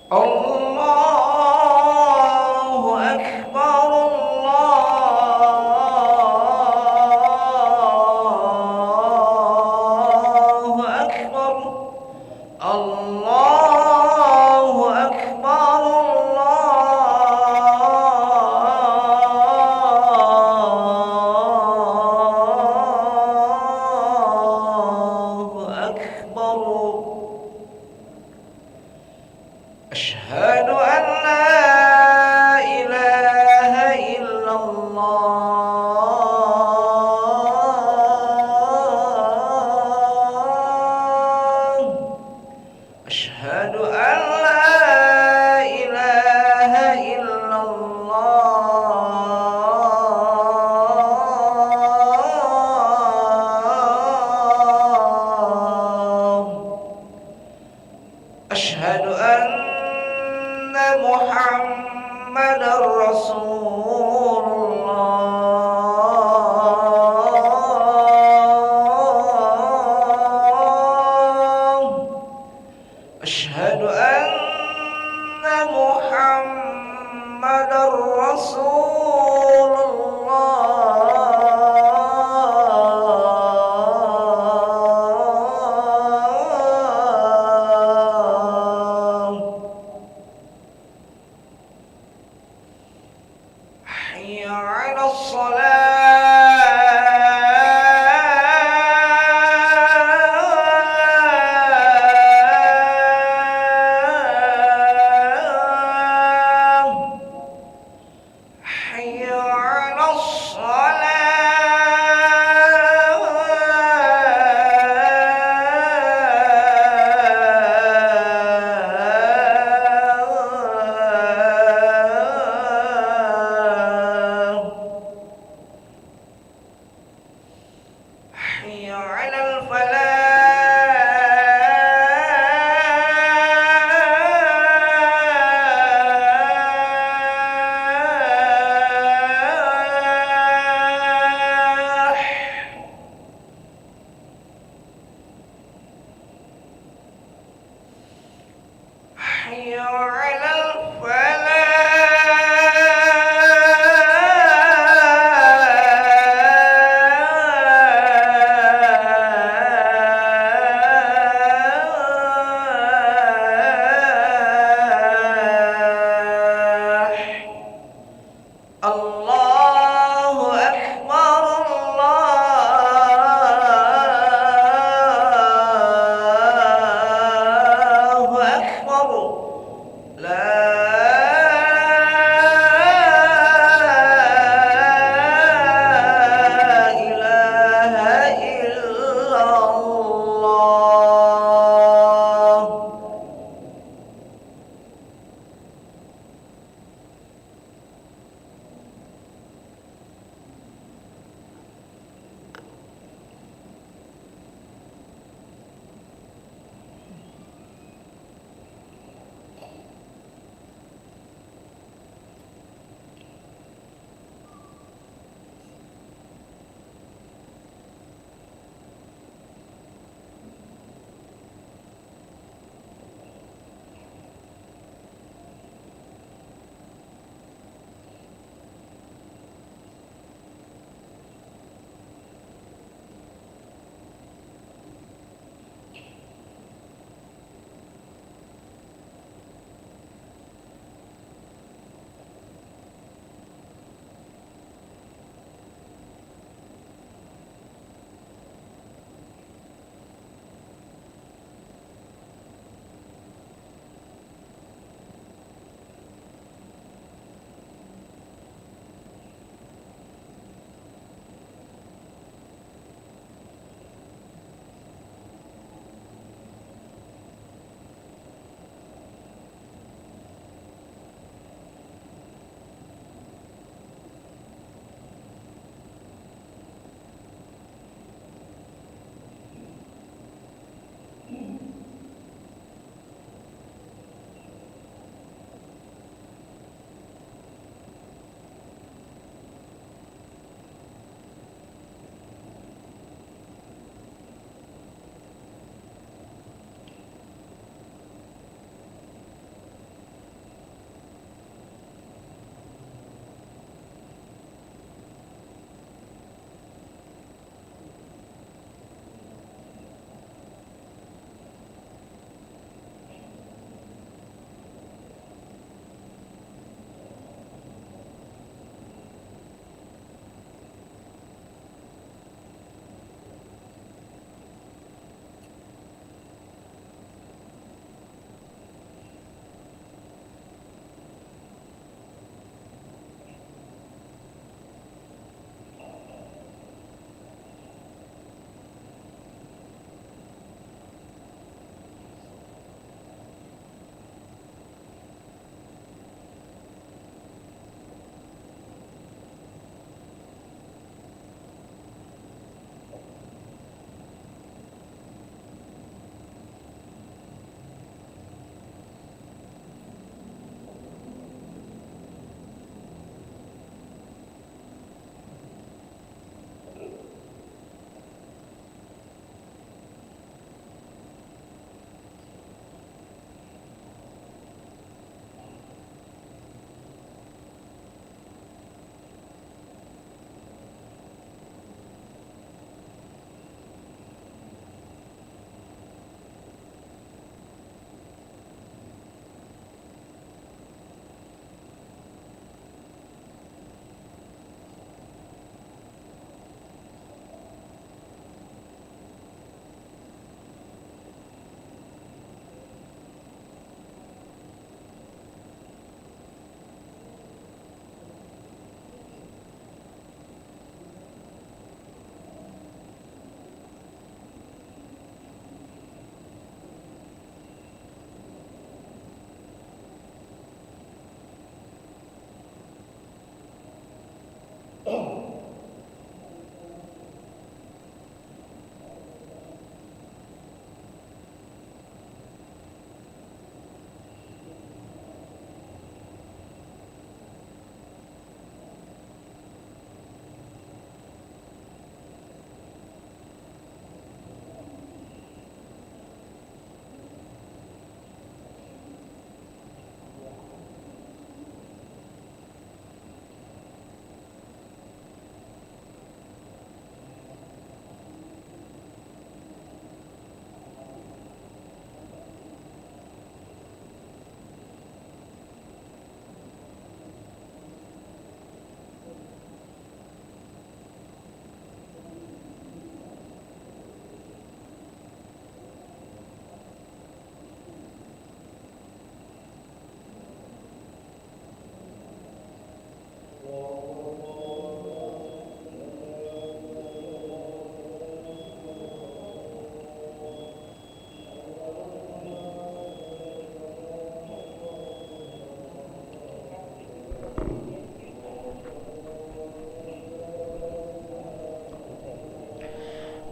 الله أكبر الله أكبر الله أكبر الله أكبر. أشهد أن لا إله إلا الله. أشهد أن لا إله إلا الله. أشهد أن محمد رسول الله. أشهد أن محمد رسول الله. حي على الصلاة. حي على الصلاة. حي على الفلاح. حي على الفلاح. الله أكبر الله أكبر. لا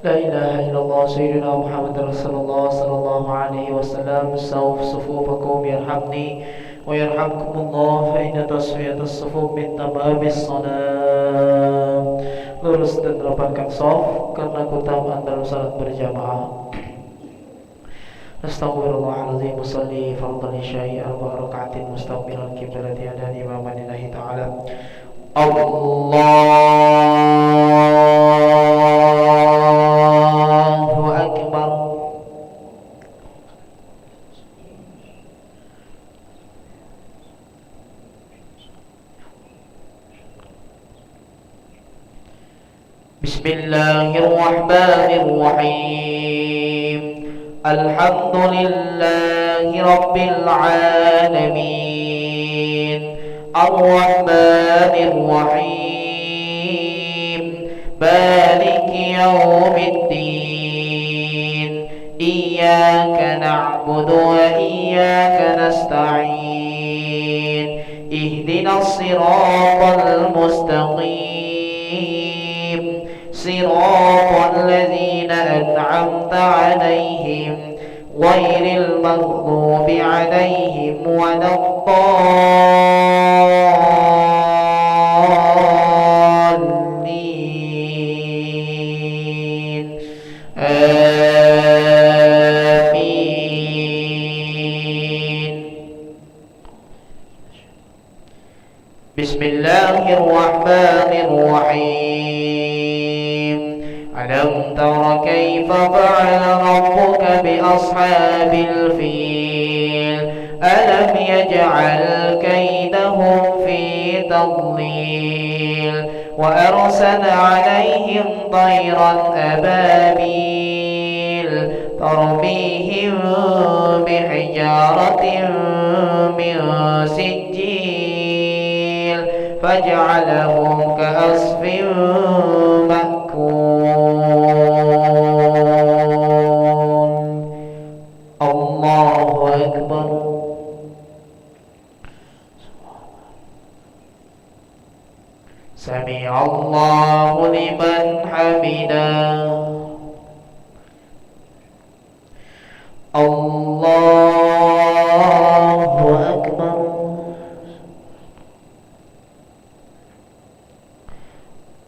لا إله إلا الله سيدنا محمد رسول الله صلى الله عليه وسلم. سوف صفوفكم يرحمني ويرحمكم الله، فإن tasfiyat as-sufuf min tamabis salat. Lurus dan rapatkan shaf karena keutamaan dalam salat berjamaah. Astaghfirullahaladzim. Musalli fardal isya'i arba'a raka'atin mustaqbilan qiblati dan imaman lillahi ta'ala. Allahu Akbar. Bismillahirrahmanirrahim. Alhamdulillahi Rabbil Alamin, Ar-Rahmanir Rahim, Maliki Yawmiddin, Iyyaka na'budu wa iyyaka nasta'in, Ihdinas siratal mustaqim, Siratal ladzina an'amta 'alaihim ghairil maghdubi 'alaihim waladdallin. Amin. Bismillahirrahmanirrahim. Alam tara kaifa fa'ala rabbuka bi ashabil fil, alam yaj'al kaydahum fi tadlil, wa arsala 'alayhim tayran ababil tarmihim bihijaratin min sijil faj'alahum ka'asfin ma'kul. Allahu Akbar. Sami'allahu liman hamidah. Allahu Akbar.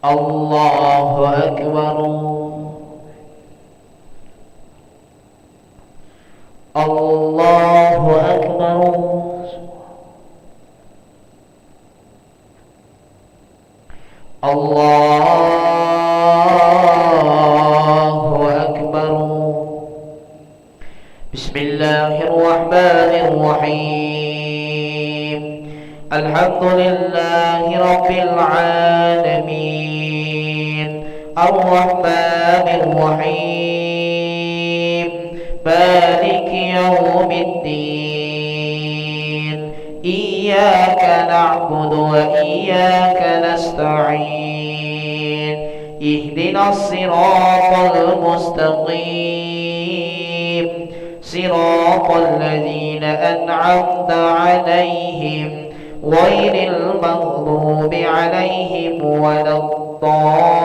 Allahu Akbar. Allahu Akbar. Allahu Akbar. Bismillahirrahmanirrahim. Alhamdulillahi Rabbil Alamin, Ar-Rahmanir Rahim, Maliki Yawmiddin, Iyyaka na'budu wa iyyaka nasta'in, Ihdinas siratal mustaqim, Siratal ladzina an'amta 'alaihim ghairil maghdubi 'alaihim waladdallin.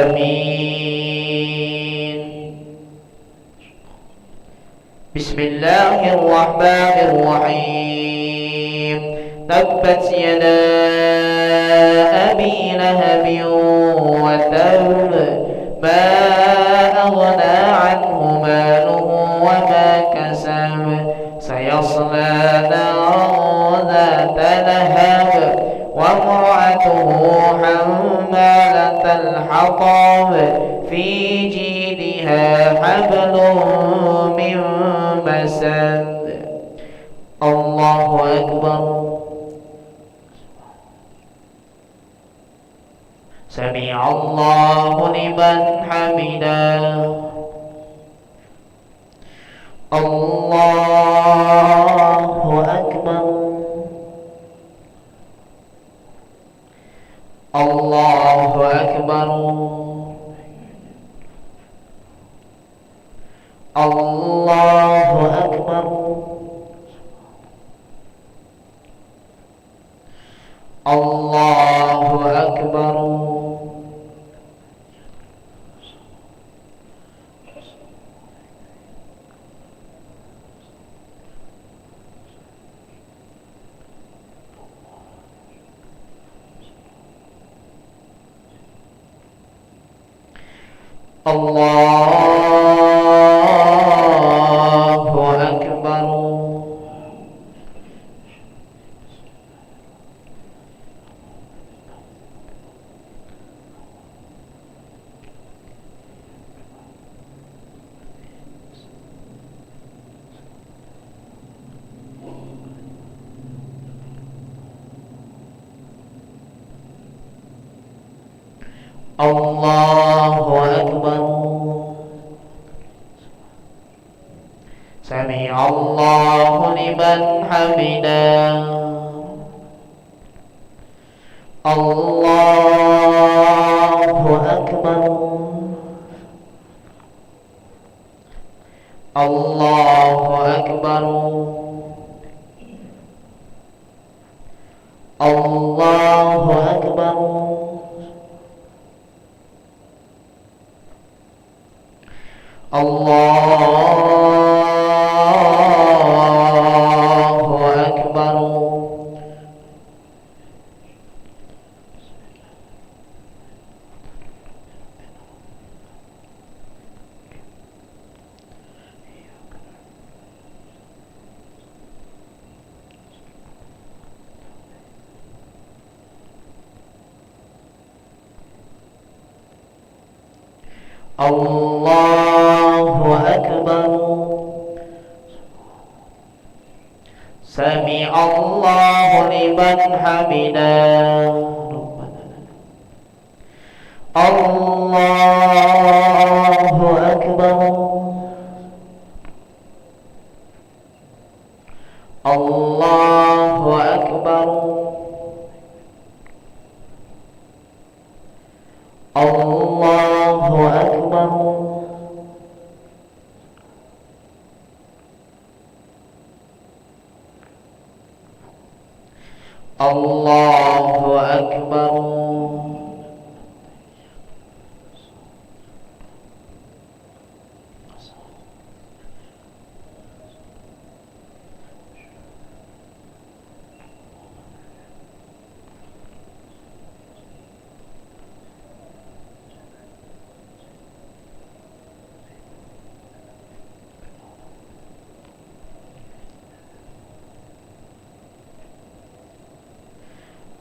Amin. Bismillahirrahmanirrahim. Tabbat yada abi lahabin wa tab, ma aghna anhu maluhu wa ma kasab, sayasla naran dhata lahab, wa imra'atuhu hammalatal hatab, fi jidha hablum min masad. Allahu Akbar. Sami'allahu liman hamidah. Allahu Akbar. Allahu Akbar. Allahu Akbar. Allahu Akbar. Allahu Akbar. Sami Allahu liman hamidah. Allahu Akbar. Allahu Akbar. Allahu Akbar. Allahu Akbar. Allahu Akbar. Sami Allahu liman hamidah. Allahu Akbar. Allahu Akbar. Allahu Akbar. Allahu Akbar.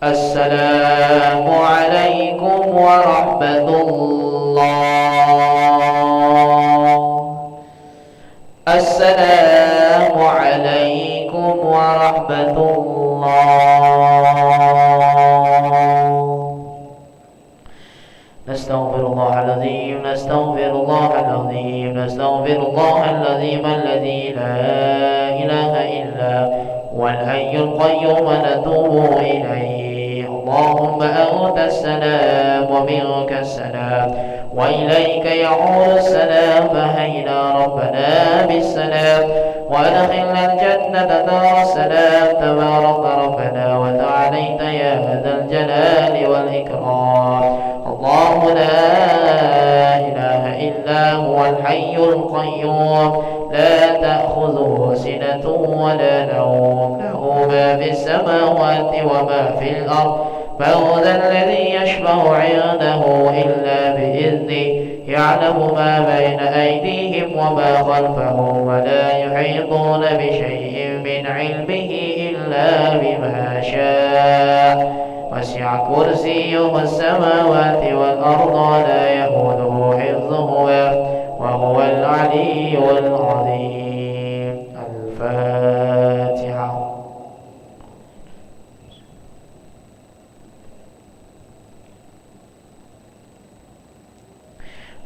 السلام عليكم ورحمة الله. السلام عليكم ورحمة الله. نستغفر الله العظيم. نستغفر الله العظيم. نستغفر الله العظيم الذي لا إله إلا هو الحي القيوم نتوب إليه. اللهم أنت السلام ومنك السلام وإليك يعود السلام. فهينا ربنا بالسلام وأدخلنا الجنة دار السلام. تبارك ربنا وتعاليت يا ذا الجلال والإكرام. الله لا إله إلا هو الحي القيوم لا تأخذه سنة ولا نوم. له ما في السماوات وما في الأرض. من ذا الذي يشفع عنده إلا بإذنه. يعلم ما بين أيديهم وما خلفهم ولا يحيطون بشيء من علمه إلا بما شاء. وسع كرسيه السماوات والأرض لا يئوده حفظهما وهو العلي العظيم. الفاتحة.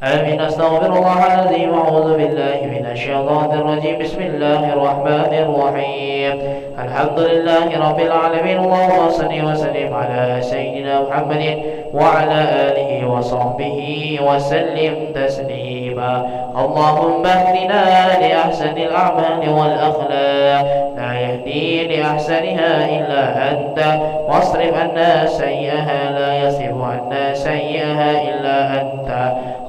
آمين. أستغفر الله العظيم. أعوذ بالله من الشيطان الرجيم. بسم الله الرحمن الرحيم. الحمد لله رب العالمين. اللهم صل وسلم على سيدنا محمد وعلى آله وصحبه وسلم تسليما. اللهم اهدنا لأحسن الأعمال والأخلاق لا يهدي لأحسنها إلا أنت. واصرف عنا سيئها لا يصرف عنا سيئها إلا أنت.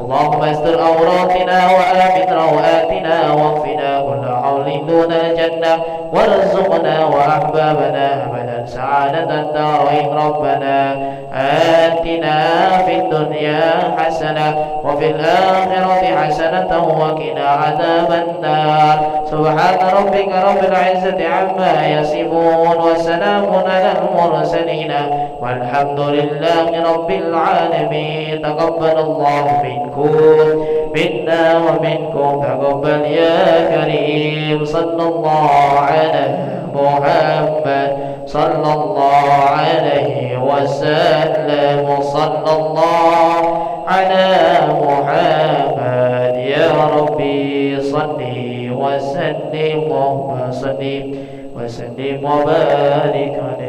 اللهم استر عوراتنا وآمن روآتنا واكفنا كل حول دون الجنة وارزقنا وأحبابنا أبدا سعادة الدارين. ربنا آتنا في الدنيا حسنة حسنة وفي الآخرة حسنة وقنا عذاب النار. سبحان ربك رب العزة عما يصفون وسلام على المرسلين والحمد لله رب العالمين. تقبل الله منكم منا ومنكم تقبل يا كريم. صلى الله على محمد صلى الله عليه وسلم. صلى الله على محمد يا ربي صل وسلم. اللهم صل وسلم وبارك عليه.